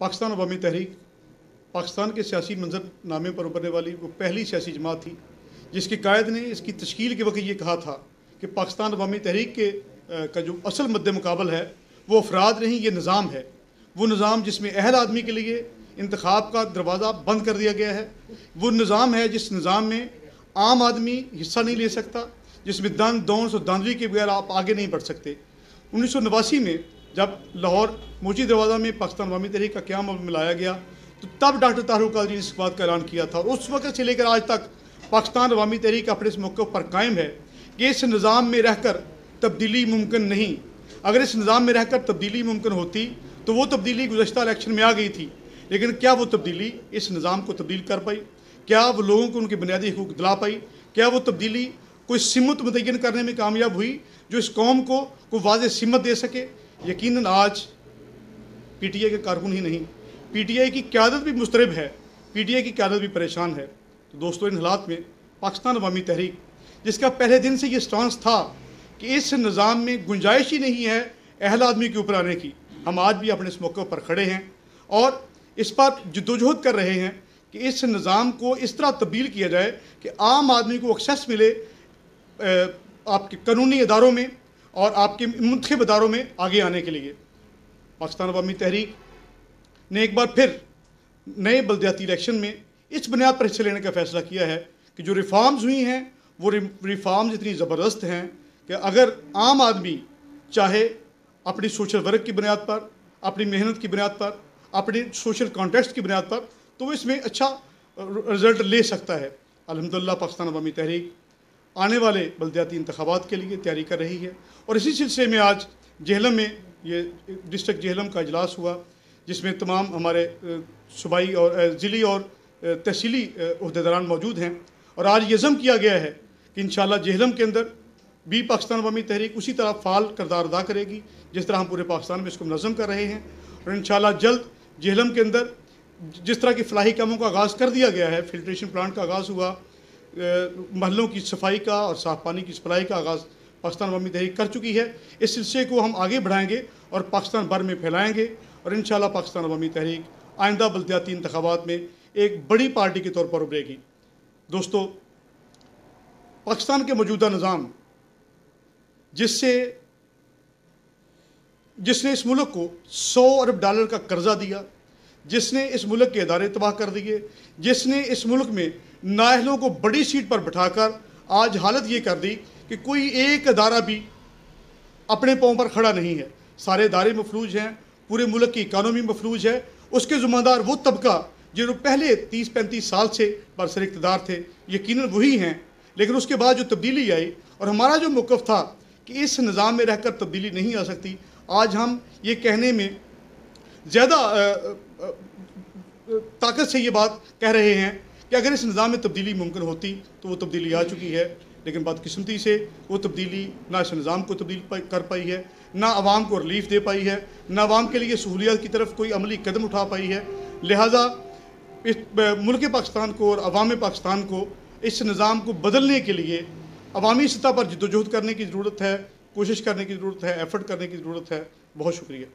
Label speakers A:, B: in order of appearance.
A: पाकिस्तान अवामी तहरीक पाकिस्तान के सियासी मंजरनामे पर उभरने वाली वो पहली सियासी जमात थी जिसके कायद ने इसकी तश्कील के वक्त ये कहा था कि पाकिस्तान अवामी तहरीक का जो असल मद्दे मुकाबल है वो अफराद नहीं, ये निज़ाम है। वो निज़ाम जिसमें अहल आदमी के लिए इंतखाब का दरवाज़ा बंद कर दिया गया है। वो निज़ाम है जिस निज़ाम में आम आदमी हिस्सा नहीं ले सकता, जिसमें दंद दौंस और धांधली के बगैर आप आगे नहीं बढ़ सकते। 1989 में जब लाहौर मोची दरवाज़ा में पाकिस्तान अवामी तहरीक का क़याम में लाया गया तो तब डॉक्टर ताहिर कादरी ने इस बात का ऐलान किया था। और उस वक्त से लेकर आज तक पाकिस्तान अवामी तहरीक अपने इस मौक़िफ़ पर कायम है कि इस निज़ाम में रहकर तब्दीली मुमकिन नहीं। अगर इस निज़ाम में रहकर तब्दीली मुमकिन होती तो वो तब्दीली गुज़श्ता इलेक्शन में आ गई थी, लेकिन क्या वो तब्दीली इस निज़ाम को तब्दील कर पाई? क्या वो लोगों को उनके बुनियादी हकूक़ दिला पाई? क्या वो तब्दीली कोई सिमत मुतय्यन करने में कामयाब हुई जो इस कौम को कोई वाज़ेह सिमत दे सके? यकीनन आज PTI के कारकुन ही नहीं, PTI की क़यादत भी मुस्तरब है, PTI की क़यादत भी परेशान है। तो दोस्तों, इन हालात में पाकिस्तान अवामी तहरीक जिसका पहले दिन से ये स्टांस था कि इस निज़ाम में गुंजाइश ही नहीं है अहल आदमी के ऊपर आने की, हम आज भी अपने इस मौके पर खड़े हैं और इस पर जद्दोजहद कर रहे हैं कि इस निज़ाम को इस तरह तब्दील किया जाए कि आम आदमी को एक्सेस मिले आपके कानूनी इदारों में और आपके मुंतखब इदारों में आगे आने के लिए। पाकिस्तान अवामी तहरीक ने एक बार फिर नए बल्दियाती इलेक्शन में इस बुनियाद पर हिस्सा लेने का फ़ैसला किया है कि जो रिफॉर्म्स हुई हैं वो रिफॉर्म्स इतनी ज़बरदस्त हैं कि अगर आम आदमी चाहे अपनी सोशल वर्क की बुनियाद पर, अपनी मेहनत की बुनियाद पर, अपने सोशल कॉन्टेक्स्ट की बुनियाद पर, तो वो इसमें अच्छा रिज़ल्ट ले सकता है। अल्हम्दुलिल्लाह पाकिस्तान अवामी तहरीक आने वाले बल्दियाती इंतखाबात के लिए तैयारी कर रही है और इसी सिलसिले में आज जेहलम में ये डिस्ट्रिक्ट जेहलम का इजलास हुआ जिसमें तमाम हमारे सूबाई और ज़िली और तहसीली ओहदेदारान मौजूद हैं और आज ये ज़म किया गया है कि इंशाअल्लाह जेहलम के अंदर भी पाकिस्तान अवामी तहरीक उसी तरह फ़ाल किरदार अदा करेगी जिस तरह हम पूरे पाकिस्तान में इसको मुनज़्ज़म कर रहे हैं। और इंशाअल्लाह जल्द जेहलम के अंदर जिस तरह के फलाही कामों का आगाज़ कर दिया गया है, फिल्ट्रेशन प्लांट का आगाज़ हुआ, महलों की सफाई का और साफ़ पानी की सप्लाई का आगाज़ पाकिस्तान अवामी तहरीक कर चुकी है। इस सिलसिले को हम आगे बढ़ाएंगे और पाकिस्तान भर में फैलाएंगे और इंशाअल्लाह पाकिस्तान अवामी तहरीक आइंदा बल्दियाती इंतखाबात में एक बड़ी पार्टी के तौर पर उभरेगी। दोस्तों, पाकिस्तान के मौजूदा निज़ाम जिसने इस मुल्क को $100 अरब का कर्जा दिया, जिसने इस मुल्क के इदारे तबाह कर दिए, जिसने इस मुल्क में नाअहलों को बड़ी सीट पर बिठाकर आज हालत ये कर दी कि कोई एक इदारा भी अपने पाँव पर खड़ा नहीं है, सारे इदारे मफलूज हैं, पूरे मुल्क की इकानमी मफलूज है। उसके ज़िम्मेदार वो तबका जो पहले 30-35 साल से बरसर इक़्तिदार थे, यकीनन वही हैं। लेकिन उसके बाद जो तब्दीली आई और हमारा जो मौक़िफ़ था कि इस निज़ाम में रहकर तब्दीली नहीं आ सकती, आज हम ये कहने में ज़्यादा ताकत से ये बात कह रहे हैं कि अगर इस निज़ाम में तब्दीली मुमकिन होती तो वो तब्दीली आ चुकी है। लेकिन बदकिस्मती से वो तब्दीली ना इस निज़ाम को तब्दील कर पाई है, ना आवाम को रिलीफ दे पाई है, ना आवाम के लिए सहूलियत की तरफ कोई अमली कदम उठा पाई है। लिहाजा इस मुल्क पाकिस्तान को और अवाम पाकिस्तान को इस निज़ाम को बदलने के लिए अवामी सतह पर जद्दोजहद करने की ज़रूरत है, कोशिश करने की ज़रूरत है, एफ़र्ट करने की ज़रूरत है। बहुत शुक्रिया।